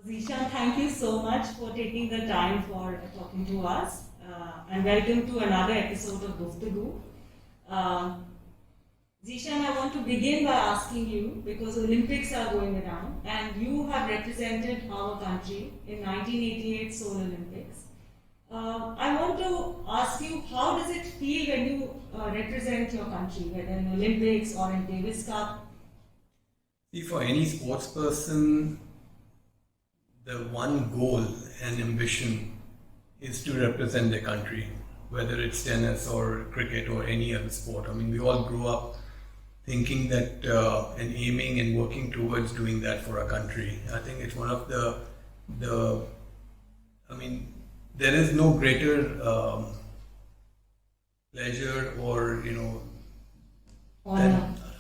Zeeshan, thank you so much for taking the time for talking to us, and welcome to another episode of Guftagoo. Uh, Zeeshan, I want to begin by asking you, because Olympics are going around, and you have represented our country in 1988 Seoul Olympics. I want to ask you, how does it feel when you represent your country, whether in Olympics or in Davis Cup? See, for any sports person, the one goal and ambition is to represent their country, whether it's tennis or cricket or any other sport. I mean, we all grew up thinking that and aiming and working towards doing that for our country. I think it's one of there is no greater pleasure or,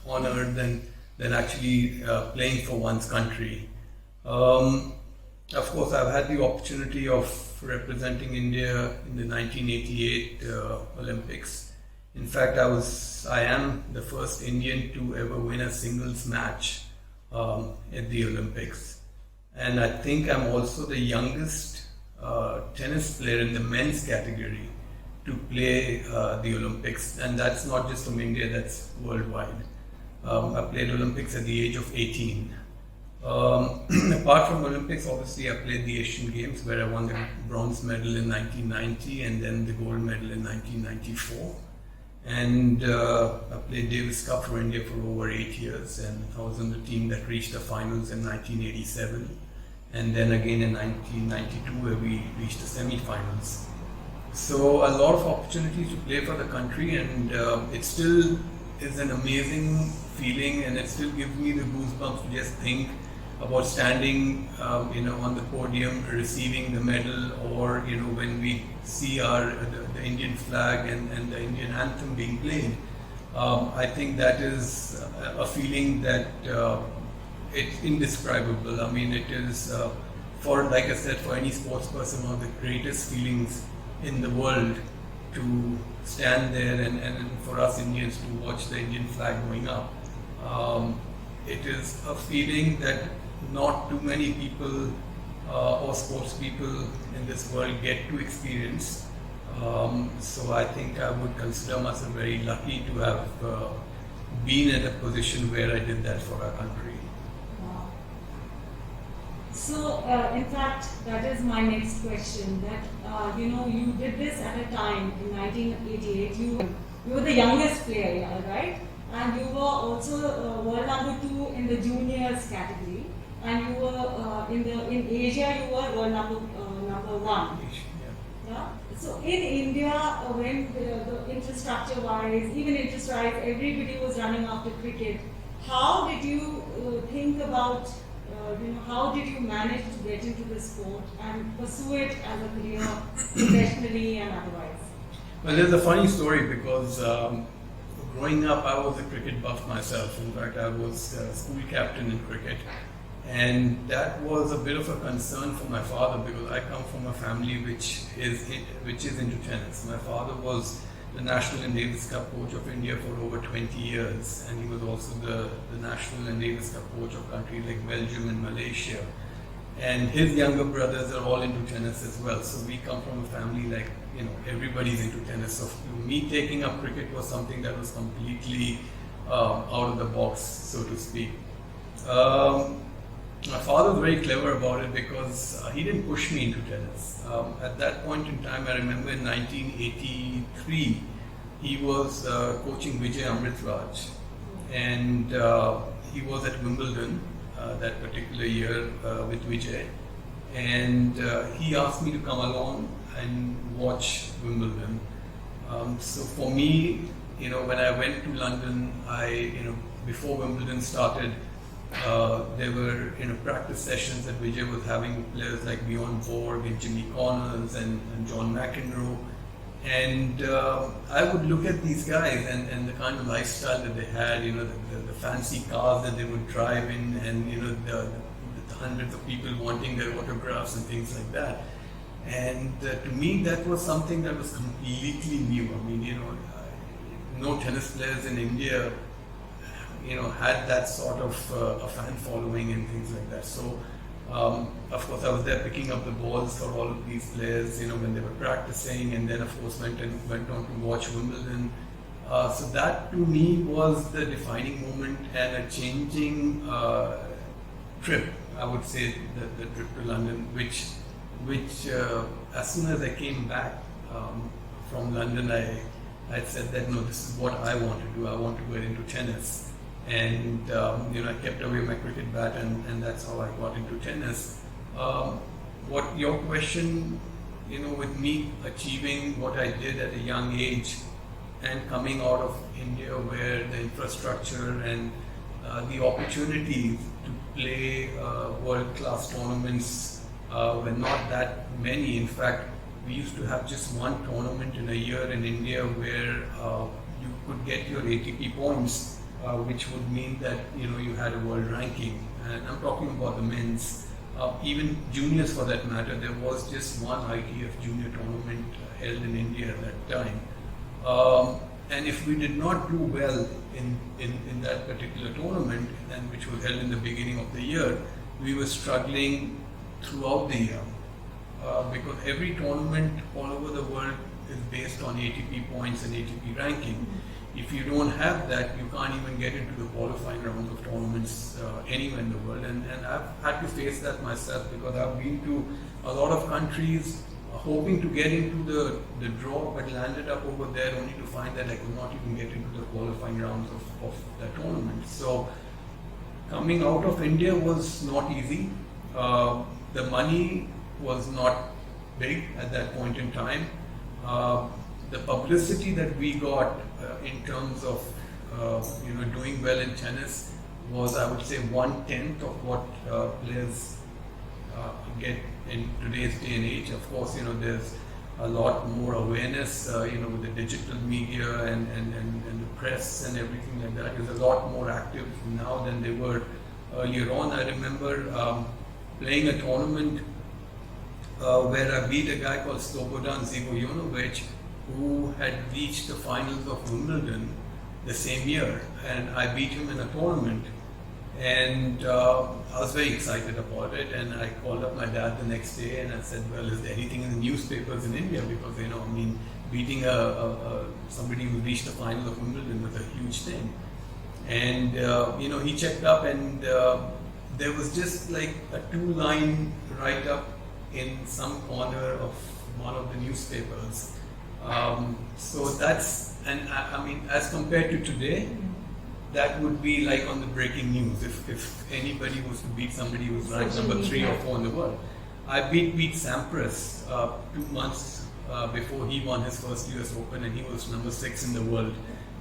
honor than actually playing for one's country. Of course, I've had the opportunity of representing India in the 1988 Olympics. In fact, I am the first Indian to ever win a singles match at the Olympics. And I think I'm also the youngest tennis player in the men's category to play the Olympics. And that's not just from India, that's worldwide. I played Olympics at the age of 18. Apart from Olympics, obviously I played the Asian Games where I won the bronze medal in 1990 and then the gold medal in 1994. And I played Davis Cup for India for over 8 years, and I was on the team that reached the finals in 1987 and then again in 1992 where we reached the semi-finals. So a lot of opportunities to play for the country, and it still is an amazing feeling, and it still gives me the goosebumps to just think about standing on the podium receiving the medal, or when we see the Indian flag and the Indian anthem being played. I think that is a feeling that it's indescribable. I mean, it is like I said, for any sports person, one of the greatest feelings in the world to stand there and for us Indians to watch the Indian flag going up. It is a feeling that not too many people or sports people in this world get to experience. So I think I would consider myself very lucky to have been at a position where I did that for our country. Wow. So, in fact, that is my next question. That you did this at a time in 1988. You were the youngest player, right? And you were also world number 2 in the juniors category, and you were in Asia you were world number 1. Yeah. So in India, when the infrastructure-wise, even interest-wise, everybody was running after cricket. How did you think about? How did you manage to get into the sport and pursue it as a career, professionally and otherwise? Well, there's a funny story because growing up, I was a cricket buff myself. In fact, I was school captain in cricket. And that was a bit of a concern for my father because I come from a family which is into tennis. My father was the National and Davis Cup coach of India for over 20 years, and he was also the National and Davis Cup coach of countries like Belgium and Malaysia. And his younger brothers are all into tennis as well. So we come from a family like, everybody's into tennis. So me taking up cricket was something that was completely out of the box, so to speak. My father was very clever about it because he didn't push me into tennis. At that point in time, I remember in 1983, he was coaching Vijay Amritraj, and he was at Wimbledon that particular year with Vijay, and he asked me to come along and watch Wimbledon. So for me, when I went to London, before Wimbledon started, there were practice sessions that Vijay was having with players like Bjorn Borg and Jimmy Connors and John McEnroe. And I would look at these guys and the kind of lifestyle that they had, the fancy cars that they would drive in, and the hundreds of people wanting their autographs and things like that. And to me, that was something that was completely new. I mean, no tennis players in India had that sort of a fan following and things like that. So Of course, I was there picking up the balls for all of these players, when they were practicing, and then of course went on to watch Wimbledon. So that to me was the defining moment and a changing trip. I would say the trip to London, which as soon as I came back from London, I said that no, this is what I want to do. I want to get into tennis. And I kept away my cricket bat, and that's how I got into tennis. What your question, with me achieving what I did at a young age and coming out of India, where the infrastructure and the opportunities to play world-class tournaments were not that many. In fact, we used to have just one tournament in a year in India where you could get your ATP points, which would mean that you had a world ranking. And I'm talking about the men's, even juniors for that matter. There was just one ITF junior tournament held in India at that time. And if we did not do well in that particular tournament, and which was held in the beginning of the year, we were struggling throughout the year. Because every tournament all over the world is based on ATP points and ATP ranking. If you don't have that, you can't even get into the qualifying rounds of tournaments anywhere in the world. And I've had to face that myself, because I've been to a lot of countries hoping to get into the draw, but landed up over there only to find that I could not even get into the qualifying rounds of that tournament. So coming out of India was not easy. The money was not big at that point in time. The publicity that we got in terms of doing well in tennis was, I would say, 1/10 of what players get in today's day and age. Of course, there's a lot more awareness, with the digital media and the press and everything like that is a lot more active now than they were earlier on. I remember playing a tournament where I beat a guy called Slobodan Živojinovic, who had reached the finals of Wimbledon the same year, and I beat him in a tournament. And I was very excited about it, and I called up my dad the next day and I said, well, is there anything in the newspapers in India? Because, beating somebody who reached the final of Wimbledon was a huge thing. And, he checked up, and there was just like a 2-line write-up in some corner of one of the newspapers. So that's, and as compared to today, that would be like on the breaking news. If anybody was to beat somebody who was ranked number 3 or 4 in the world. I beat Pete Sampras 2 months before he won his first US Open, and he was number 6 in the world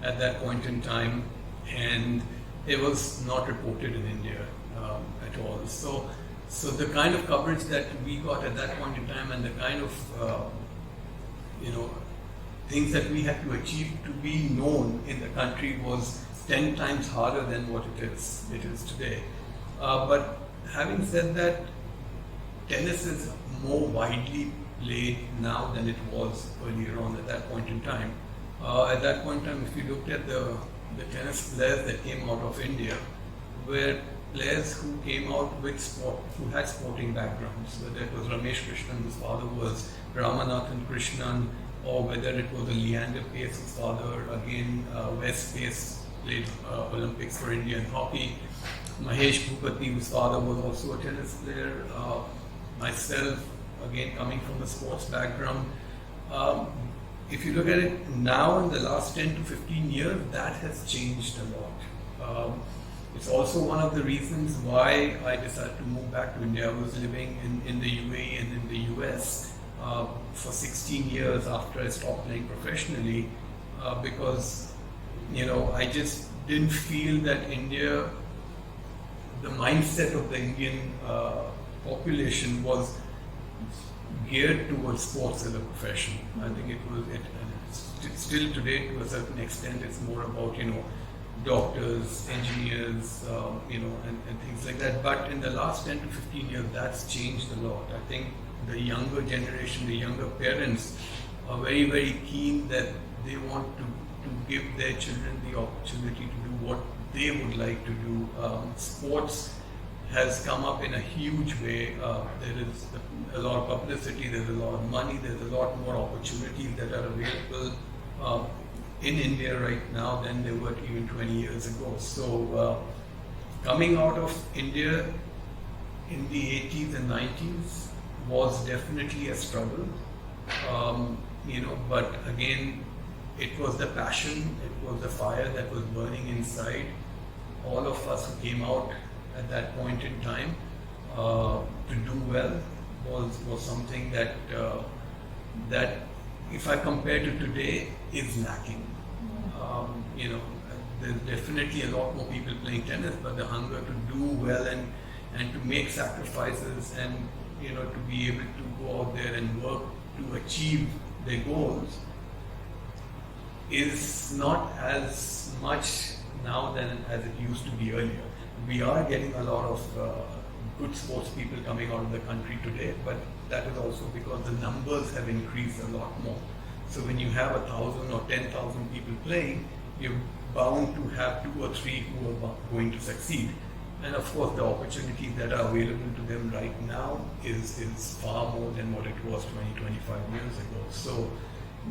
at that point in time, and it was not reported in India at all. So the kind of coverage that we got at that point in time, and the kind of things that we had to achieve to be known in the country was 10 times harder than what it is today. But having said that, tennis is more widely played now than it was earlier on at that point in time. At that point in time, if you looked at the tennis players that came out of India, were players who came out with who had sporting backgrounds, whether it was Ramesh Krishnan, whose father was Ramanathan Krishnan, or whether it was a Leander Pace, whose father, again, Wes Pace, played Olympics for India in hockey. Mahesh Bhupati, whose father was also a tennis player. Myself, again, coming from a sports background. If you look at it now, in the last 10 to 15 years, that has changed a lot. It's also one of the reasons why I decided to move back to India. I was living in the UAE and in the US for 16 years after I stopped playing professionally, because I just didn't feel that India, the mindset of the Indian population was geared towards sports as a profession. I think and still today, to a certain extent, it's more about doctors, engineers, and things like that. But in the last 10 to 15 years, that's changed a lot. I think the younger generation, the younger parents, are very, very keen that they want to give their children the opportunity to do what they would like to do. Sports has come up in a huge way. There is a lot of publicity, there's a lot of money, there's a lot more opportunities that are available in India right now than there were even 20 years ago. So coming out of India in the 80s and 90s was definitely a struggle. But again, it was the passion, it was the fire that was burning inside all of us who came out at that point in time to do well was something that if I compare to today is lacking. There's definitely a lot more people playing tennis, but the hunger to do well and to make sacrifices and to be able to go out there and work to achieve their goals is not as much now than as it used to be earlier. We are getting a lot of good sports people coming out of the country today, but that is also because the numbers have increased a lot more. So when you have 1,000 or 10,000 people playing, you're bound to have 2 or 3 who are going to succeed. And of course, the opportunities that are available to them right now is far more than what it was 20, 25 years ago. So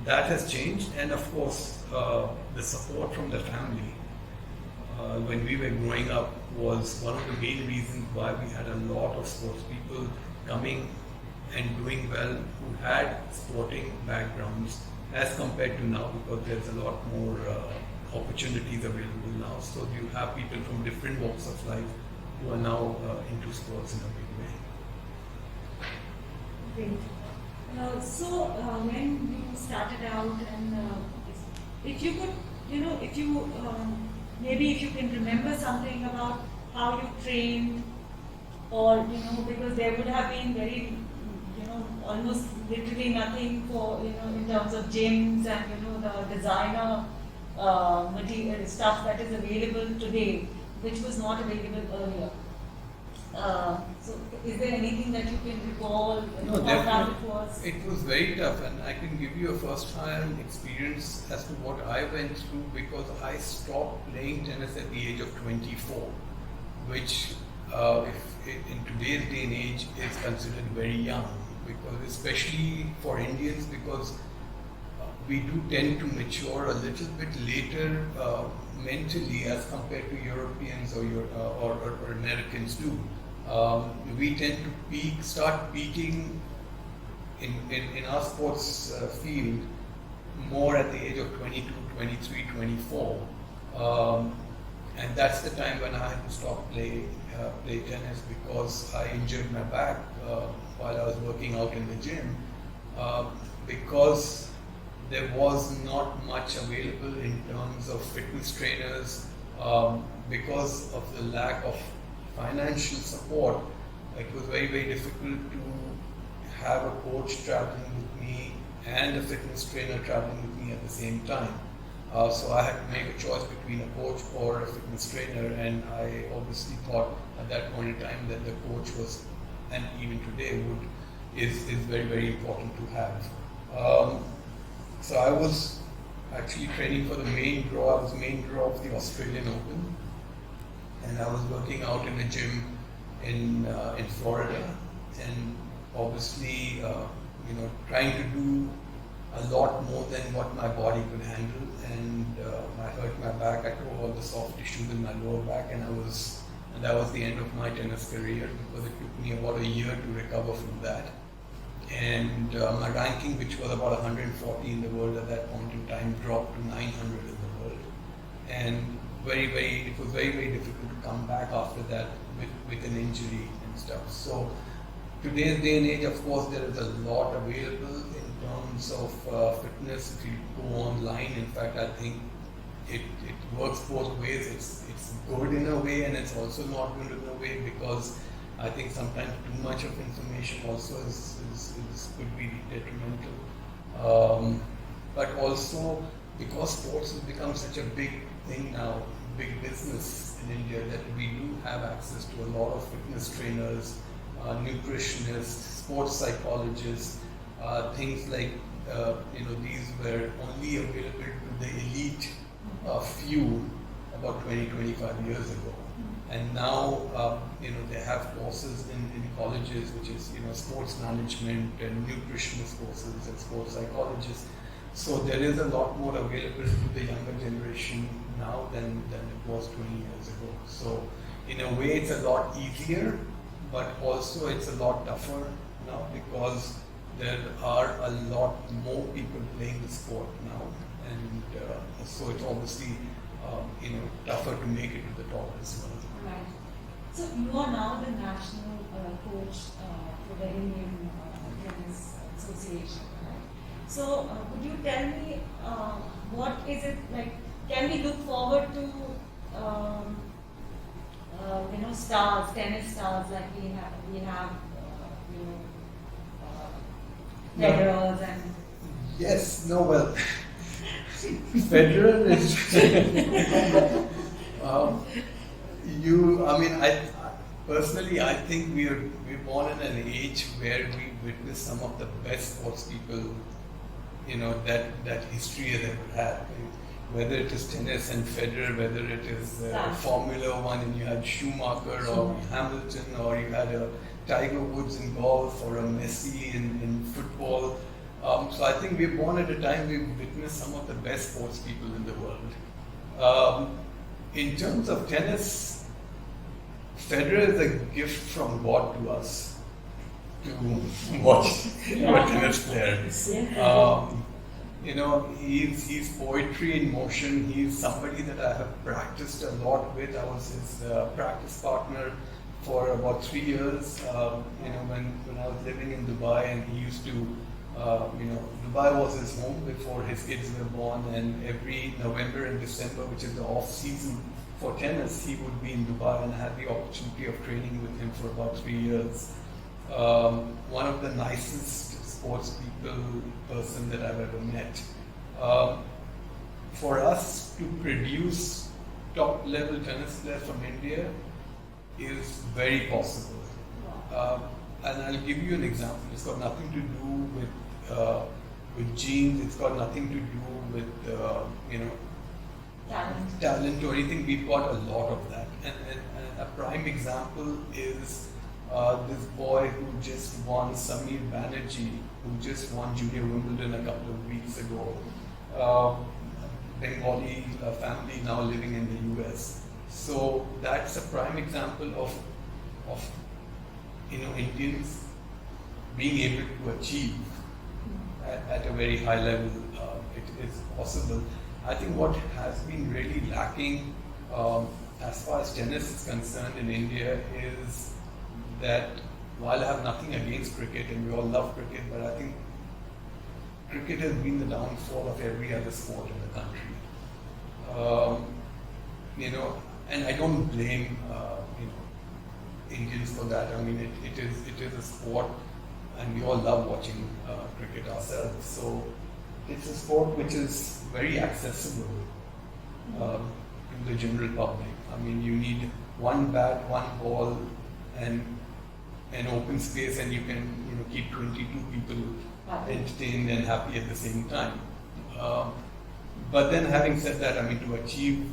that has changed, and of course, the support from the family when we were growing up was one of the main reasons why we had a lot of sports people coming and doing well who had sporting backgrounds as compared to now, because there's a lot more opportunities available now. So you have people from different walks of life who are now into sports in a big way. Great. So when you started out, and if you could, maybe if you can remember something about how you trained, or because there would have been very, almost literally nothing for in terms of gyms and the designer material stuff that is available today, which was not available earlier. So is there anything that you can recall No, how tough definitely. it was? It was very tough, and I can give you a first-hand experience as to what I went through, because I stopped playing tennis at the age of 24, which in today's day and age is considered very young, because especially for Indians, because we do tend to mature a little bit later mentally as compared to Europeans or Americans do. We tend to start peaking in our sports field more at the age of 22, 23, 24. And that's the time when I had to stop play tennis, because I injured my back while I was working out in the gym, because there was not much available in terms of fitness trainers, because of the lack of financial support. It was very, very difficult to have a coach traveling with me and a fitness trainer traveling with me at the same time. So I had to make a choice between a coach or a fitness trainer, and I obviously thought at that point in time that the coach was, and even today is very, very important to have. So I was actually training for the main draw. I was main draw of the Australian Open, and I was working out in a gym in Florida, and obviously trying to do a lot more than what my body could handle, and I hurt my back. I tore all the soft tissues in my lower back, and that was the end of my tennis career, because it took me about a year to recover from that. And my ranking, which was about 140 in the world at that point in time, dropped to 900 in the world. And it was very, very difficult to come back after that with an injury and stuff. So today's day and age, of course, there is a lot available in terms of fitness. If you go online, in fact, I think it works both ways. It's good in a way, and it's also not good in a way, because I think sometimes too much of information also could be detrimental. But also, because sports has become such a big thing now, big business in India, that we do have access to a lot of fitness trainers, nutritionists, sports psychologists, things like these were only available to the elite few about 20-25 years ago. and now they have courses in colleges, which is sports management and nutritionist courses and sports psychologists. So there is a lot more available to the younger generation now than it was 20 years ago. So in a way, it's a lot easier, but also it's a lot tougher now because there are a lot more people playing the sport now, and so it's obviously tougher to make it to the top as well. Right. So you are now the national coach for the Indian Tennis Association, right? So could you tell me what is it like? Can we look forward to stars, tennis stars like we have Federers and yes, no, well, Federer is I personally, I think we're born in an age where we witness some of the best sports people, that history has ever had. Whether it is tennis and Federer, whether it is Formula One and you had Schumacher or Hamilton, or you had a Tiger Woods in golf or a Messi in football. So I think we're born at a time we've witnessed some of the best sports people in the world. In terms of tennis, Federer is a gift from God to us to watch a tennis player. He's poetry in motion. He's somebody that I have practiced a lot with. I was his practice partner for about 3 years. When I was living in Dubai, and he used to, Dubai was his home before his kids were born, and every November and December, which is the off season for tennis, he would be in Dubai, and I had the opportunity of training with him for about 3 years. One of the nicest sports person that I've ever met. For us to produce top level tennis players from India is very possible. And I'll give you an example. It's got nothing to do with genes. It's got nothing to do with talent or anything. We've got a lot of that. And a prime example is this boy who just won, Samir Banerjee, who just won Junior Wimbledon a couple of weeks ago. Bengali family now living in the US. So that's a prime example of Indians being able to achieve at a very high level. It is possible. I think what has been really lacking as far as tennis is concerned in India is that while I have nothing against cricket, and we all love cricket, but I think cricket has been the downfall of every other sport in the country. And I don't blame Indians for that. I mean, it is a sport, and we all love watching cricket ourselves. So it's a sport which is very accessible to the general public. I mean, you need one bat, one ball, and an open space, and you can keep 22 people entertained and happy at the same time. But then, having said that, I mean, to achieve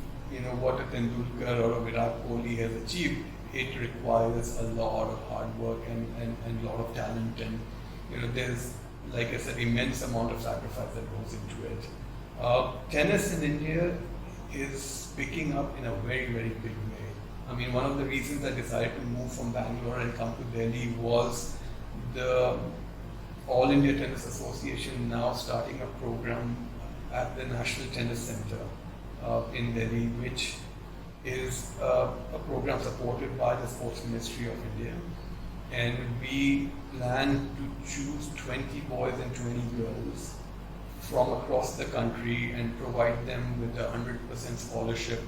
what a Tendulkar or a Virat Kohli has achieved, it requires a lot of hard work and a lot of talent, and there's, like I said, immense amount of sacrifice that goes into it. Tennis in India is picking up in a very, very big way. I mean, one of the reasons I decided to move from Bangalore and come to Delhi was the All India Tennis Association now starting a program at the National Tennis Center in Delhi, which is a program supported by the Sports Ministry of India. And we plan to choose 20 boys and 20 girls from across the country and provide them with a 100% scholarship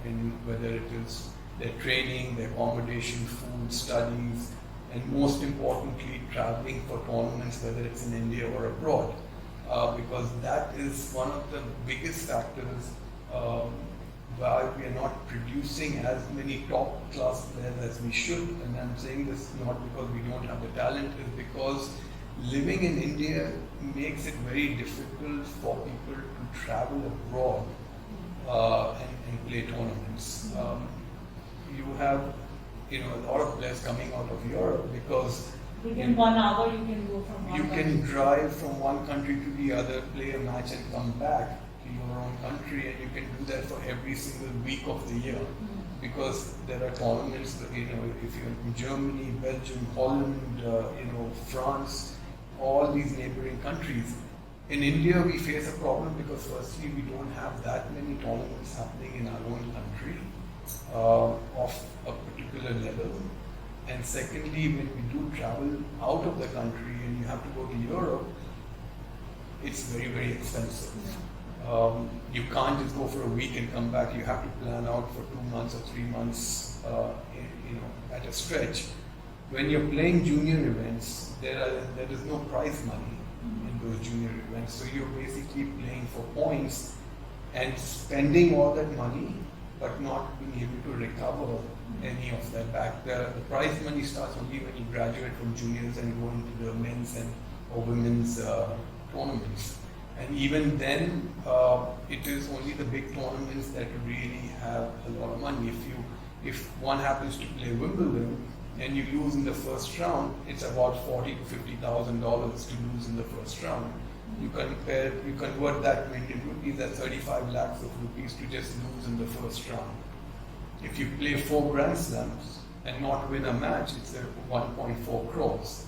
in whether it is their training, their accommodation, food, studies, and most importantly, traveling for tournaments, whether it's in India or abroad. Because that is one of the biggest factors why we are not producing as many top class players as we should. And I'm saying this not because we don't have the talent, it's because living in India makes it very difficult for people to travel abroad and play tournaments. You have, a lot of players coming out of Europe because within 1 hour you can go from one you country. can drive from one country to the other, play a match and come back to your own country, and you can do that for every single week of the year. Because there are tournaments, if you're in Germany, Belgium, Holland, France, all these neighboring countries. In India, we face a problem because firstly, we don't have that many tournaments happening in our own country of a particular level. And secondly, when we do travel out of the country and you have to go to Europe, it's very, very expensive. You can't just go for a week and come back. You have to plan out for 2 months or 3 months, at a stretch. When you're playing junior events, there is no prize money in those junior events. So you're basically playing for points and spending all that money, but not being able to recover any of that back. The prize money starts only when you graduate from juniors and go into the men's or women's tournaments. And even then, it is only the big tournaments that really have a lot of money. If one happens to play Wimbledon and you lose in the first round, it's about $40,000 to $50,000 to lose in the first round. You convert that to Indian rupees, that's 35 lakhs of rupees to just lose in the first round. If you play 4 Grand Slams and not win a match, it's 1.4 crores.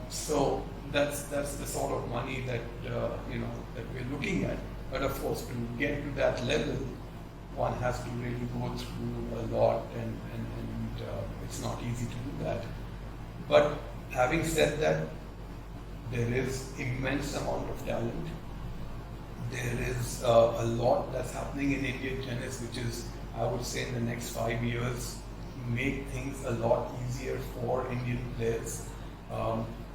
So that's the sort of money that that we're looking at. But of course, to get to that level, one has to really go through a lot, and it's not easy to do that. But having said that, there is immense amount of talent. There is a lot that's happening in Indian tennis, which is, I would say, in the next 5 years, make things a lot easier for Indian players.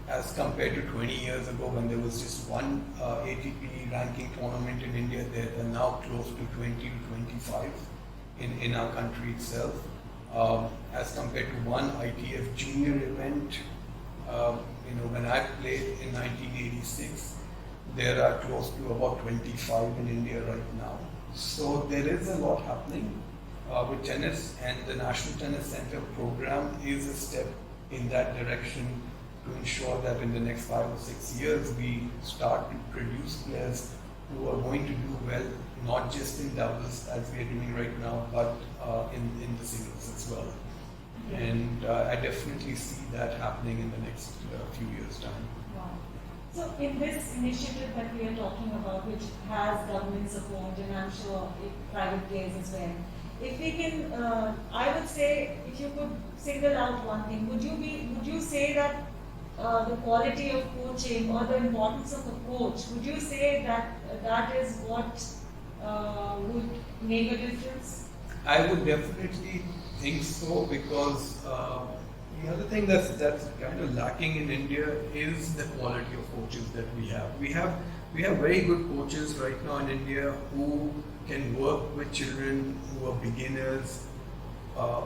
As compared to 20 years ago, when there was just one ATP ranking tournament in India, there are now close to 20 to 25 in our country itself. As compared to one ITF junior event, when I played in 1986, there are close to about 25 in India right now. So there is a lot happening with tennis, and the National Tennis Center program is a step in that direction to ensure that in the next 5 or 6 years we start to produce players who are going to do well, not just in doubles as we are doing right now, but in the singles as well. And I definitely see that happening in the next few years' time. Wow. So in this initiative that we are talking about, which has government support and I'm sure private players as well, if we can, I would say, if you could single out one thing, would you say that the quality of coaching or the importance of a coach, would you say that that is what would make a difference? I would definitely think so, because the other thing that's kind of lacking in India is the quality of coaches that we have. We have very good coaches right now in India who can work with children who are beginners,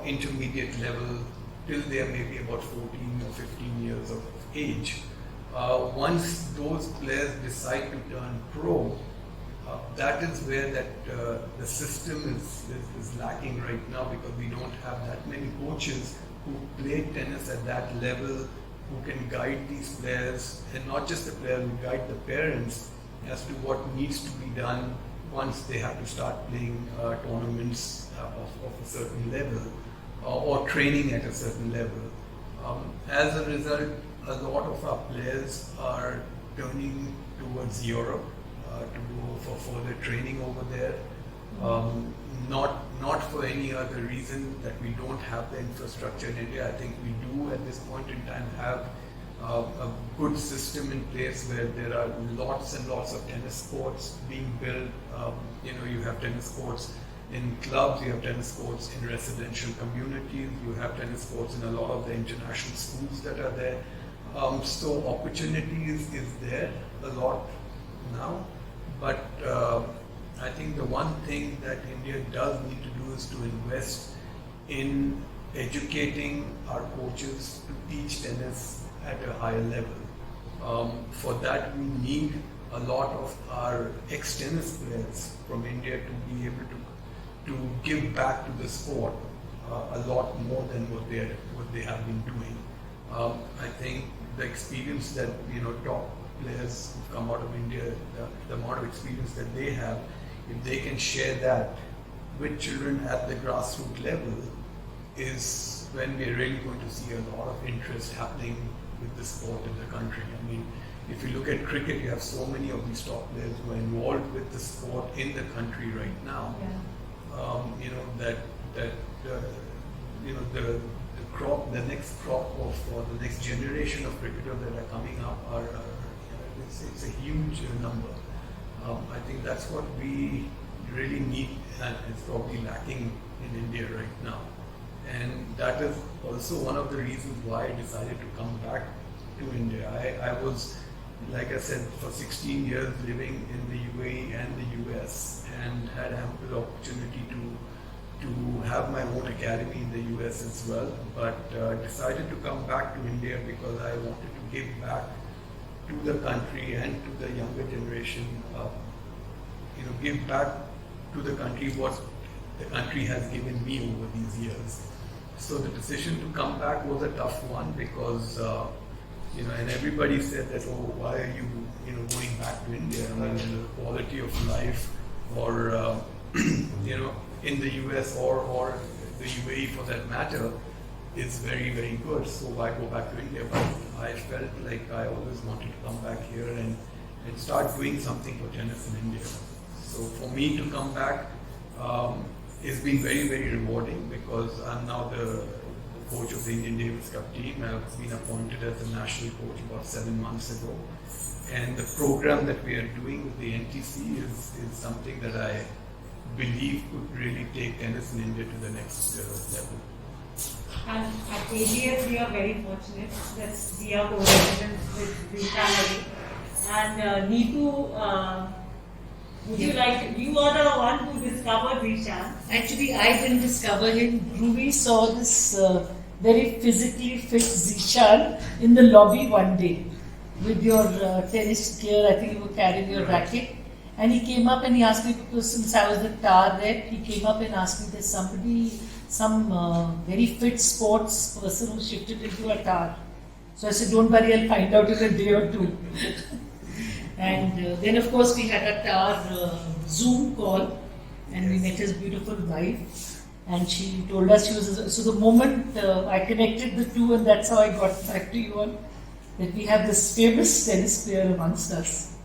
intermediate level, till they are maybe about 14 or 15 years of age. Once those players decide to turn pro, that is where the system is lacking right now, because we don't have that many coaches who play tennis at that level, who can guide these players, and not just the players, who guide the parents as to what needs to be done once they have to start playing tournaments of a certain level, or training at a certain level. As a result, a lot of our players are turning towards Europe to go for further training over there. Not for any other reason that we don't have the infrastructure in India. I think we do at this point in time have a good system in place where there are lots and lots of tennis courts being built. You have tennis courts in clubs, you have tennis courts in residential communities, you have tennis courts in a lot of the international schools that are there. So opportunities is there a lot now, but I think the one thing that India does need to do is to invest in educating our coaches to teach tennis at a higher level. For that, we need a lot of our ex-tennis players from India to be able to give back to the sport. a lot more than what they have been doing. I think the experience that top players who come out of India, the amount of experience that they have, if they can share that with children at the grassroots level, is when we're really going to see a lot of interest happening with the sport in the country. I mean, if you look at cricket, you have so many of these top players who are involved with the sport in the country right now. Yeah. The crop, the next crop of, or the next generation of cricketers that are coming up it's a huge number. I think that's what we really need, and it's probably lacking in India right now. And that is also one of the reasons why I decided to come back to India. I was, like I said, for 16 years living in the UAE and the US, and had ample opportunity to have my own academy in the US as well, but decided to come back to India because I wanted to give back to the country and to the younger generation, give back to the country what the country has given me over these years. So the decision to come back was a tough one because, and everybody said that, oh, why are you, going back to India? I mean, the quality of life, or, in the US or the UAE for that matter, is very, very good. So why go back to India? But I felt like I always wanted to come back here and start doing something for tennis in India. So for me to come back, it's been very, very rewarding because I'm now the coach of the Indian Davis Cup team. I've been appointed as the national coach about 7 months ago. And the program that we are doing with the NTC is something that I believe could really take tennis in India to the next level. And at ATS, we are very fortunate that we are co-residents with Zeeshan. And Neetu, you are the one who discovered Zeeshan. Actually, I didn't discover him. Ruby saw this very physically fit Zeeshan in the lobby one day with your tennis gear. I think you were carrying your racket. And he came up and he asked me, because since I was the tar rep, he came up and asked me, there's some very fit sports person who shifted into a tar. So I said, don't worry, I'll find out in a day or two. And then of course we had a tar Zoom call, and we met his beautiful wife, and she told us she was, so the moment I connected the two, and that's how I got back to you all, that we have this famous tennis player amongst us.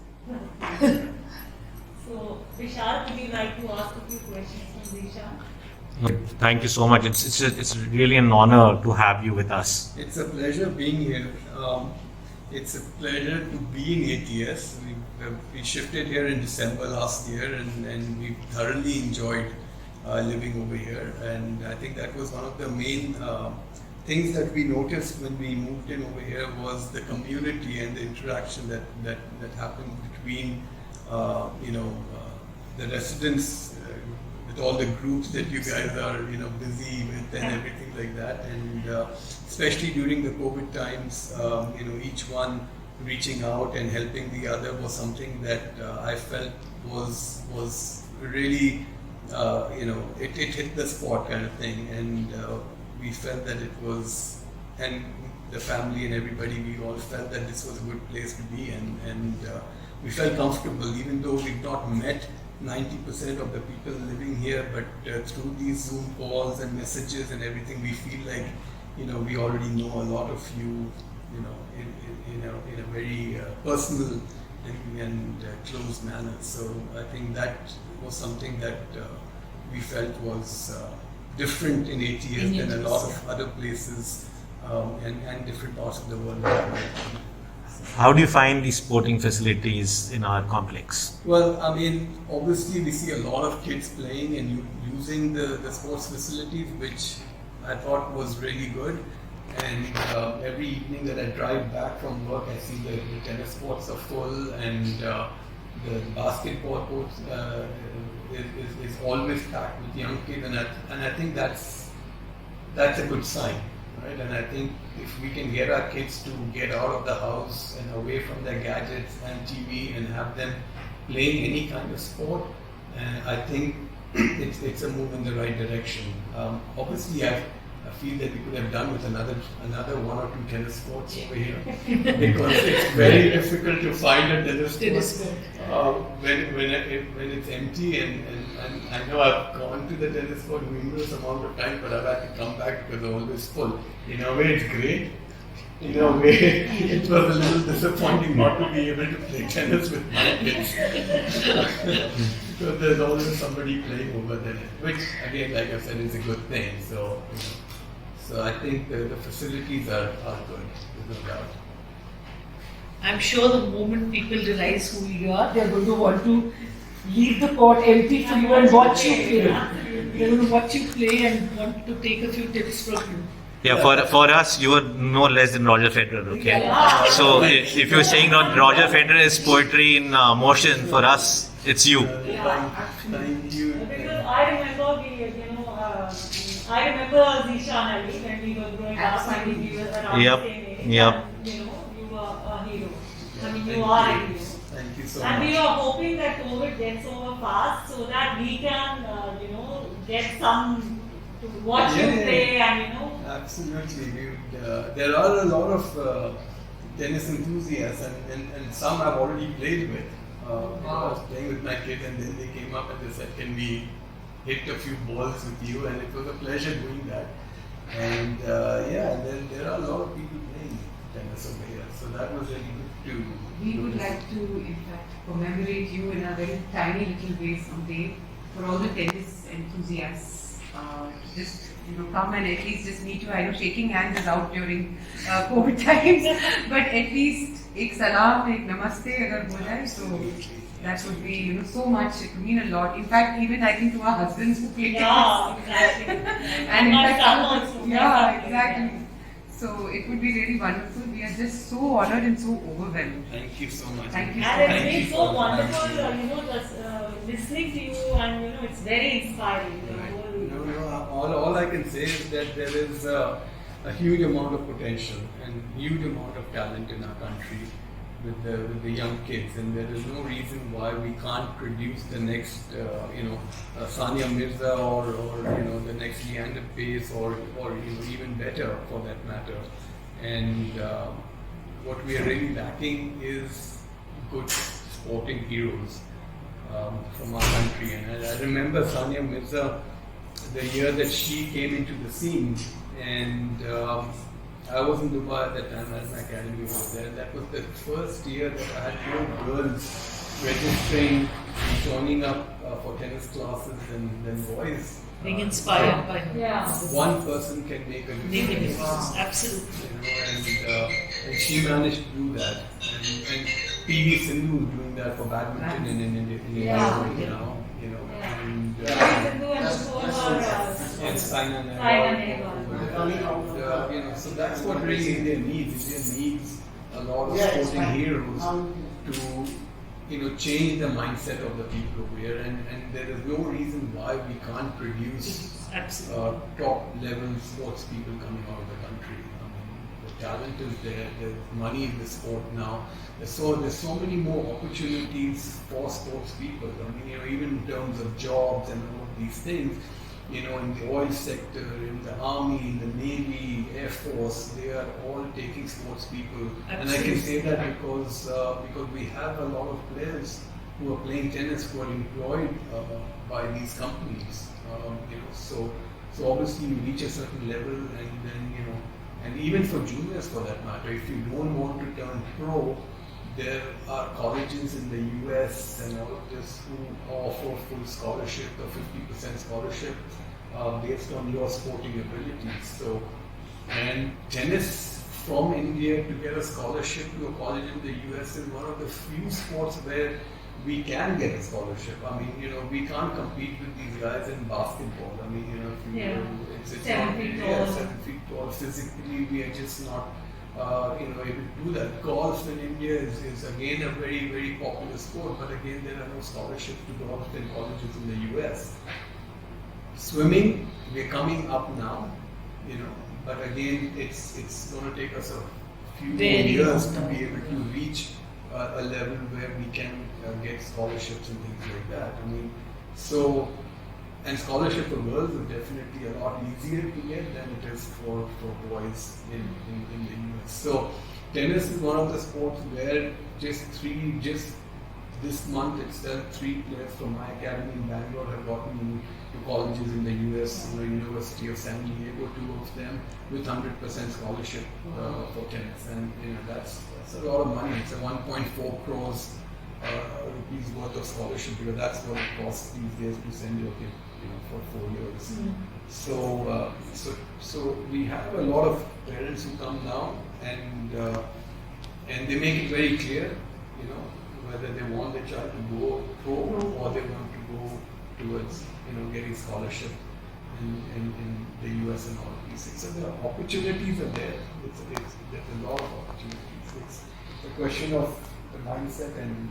So Vishal, would you like to ask a few questions from Zeeshan? Thank you so much. It's really an honor to have you with us. It's a pleasure being here. It's a pleasure to be in ATS. We shifted here in December last year, and we thoroughly enjoyed living over here. And I think that was one of the main things that we noticed when we moved in over here was the community and the interaction that happened between the residents, with all the groups that you guys are busy with and everything like that, and especially during the COVID times, each one reaching out and helping the other was something that I felt was really it hit the spot kind of thing, and we felt that it was, and the family and everybody, we all felt that this was a good place to be, and we felt comfortable, even though we've not met 90% of the people living here, but through these Zoom calls and messages and everything, we feel like we already know a lot of you, in a very personal and close manner. So I think that was something that we felt was different in ATS than a lot of other places and different parts of the world. How do you find the sporting facilities in our complex? Well, I mean, obviously we see a lot of kids playing and using the sports facilities, which I thought was really good. And every evening that I drive back from work, I see the tennis courts are full, and the basketball courts is always packed with young kids, and I think that's a good sign, right? And I think if we can get our kids to get out of the house and away from their gadgets and TV and have them playing any kind of sport, I think it's a move in the right direction. Obviously, I feel that we could have done with another one or two tennis courts over here because it's very difficult to find a tennis court when it's empty. And I know I've gone to the tennis court numerous amount of times, but I've had to come back because they're always full. In a way, it's great. In a way, it was a little disappointing not to be able to play tennis with my kids. Because there's always somebody playing over there, which again, like I said, is a good thing. So, so I think the facilities are good, there's no doubt. I'm sure the moment people realize who you are, they're going to want to leave the court empty for you and watch you play. They're going to watch you play and want to take a few tips from you. Yeah, for us, you are no less than Roger Federer, okay? Yeah. So if you're saying that Roger Federer is poetry in motion, for us, it's you. Thank you. Because I remember I remember Zeeshan Ali when we were growing up. I mean, we were around Yep. the same age. Yep. And, you were a hero. I mean, you are a hero. Thank you so And much. we are hoping that COVID gets over fast so that we can, get some to watch you play and, Absolutely. There are a lot of tennis enthusiasts, and some I've already played with. I was playing with my kids, and then they came up and they said, "Can we hit a few balls with you?" And it was a pleasure doing that. And there are a lot of people playing tennis over here, so that was really good too. We would like to, in fact, commemorate you in a very tiny little way someday for all the tennis enthusiasts. Just come and at least just meet you. I know shaking hands is out during COVID times, but at least एक सलाम, एक नमस्ते अगर हो जाए, so that would be so much. It would mean a lot. In fact, even I think to our husbands who play tennis. exactly. And in My fact, son also. yeah, exactly. So it would be really wonderful. We are just so honored and so overwhelmed. Thank you so much. Thank you so And much. it's Thank been you so for- wonderful, thank you. just listening to you, and it's very inspiring. The Right. whole All I can say is that there is a huge amount of potential and huge amount of talent in our country with the young kids, and there is no reason why we can't produce the next Sania Mirza or the next Leander Pace or even better for that matter. And what we are really lacking is good sporting heroes from our country. And I remember Sania Mirza, the year that she came into the scene, and I was in Dubai at that time, and my academy was there. That was the first year that I had more girls registering, joining up for tennis classes than boys. Being inspired by her. Yeah. One person can make a Make a difference. difference, absolutely. And she managed to do that. And PV Sindhu is doing that for badminton in India Yeah. now. Yeah. And Sindhu and before her, and Saina Saina Nehwal. So that's what really India needs. India needs a lot of sporting heroes to change the mindset of the people over here, and there is no reason why we can't produce Absolutely. top level sports people coming out of the country. I mean, the talent is there, there's money in the sport now. There's so many more opportunities for sports people. I mean, even in terms of jobs and all of these things, in the oil sector, in the army, in the navy, air force, they are all taking sports people. And I can say that because we have a lot of players who are playing tennis who are employed by these companies. So obviously you reach a certain level, and then and even for juniors for that matter, if you don't want to turn pro, there are colleges in the US and all of this who offer full scholarship or 50% scholarship based on your sporting abilities. So, and tennis from India to get a scholarship to a college in the US is one of the few sports where we can get a scholarship. I mean, we can't compete with these guys in basketball. I mean, it's 7 feet tall. 7 feet tall. Physically, we are just not able to do that. Golf in India is again a very, very popular sport, but again there are no scholarships to golf in colleges in the US. Swimming, we're coming up now, but again it's going to take us a few more Very years long to time. be able to reach a level where we can get scholarships and things like that. I mean, so and scholarship for girls is definitely a lot easier to get than it is for boys in the US. So tennis is one of the sports where just this month itself, 3 players from my academy in Bangalore have gotten to colleges in the US, University of San Diego, 2 of them with 100% scholarship for tennis, and that's a lot of money. It's a 1.4 crores rupees worth of scholarship, because that's what it costs these days to send your kid, for 4 years. So we have a lot of parents who come down and they make it very clear, whether they want their child to go pro or they want to go towards, getting scholarship in the US and all of these things. So the opportunities are there. There's a lot of opportunities. It's a question of the mindset and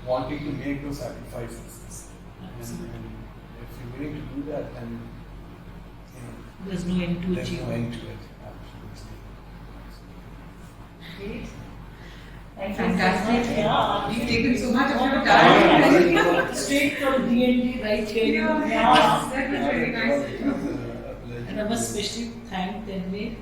wanting to make those sacrifices. And if you're willing to do that, then There's no end to there's achieve. no end to it. Absolutely. Great. Thank you Fantastic. so much. Yeah. You've taken so much of your time. Yeah. Straight from D&D right here. Yeah, that was very nice. It was a pleasure. And I must especially thank Tanvi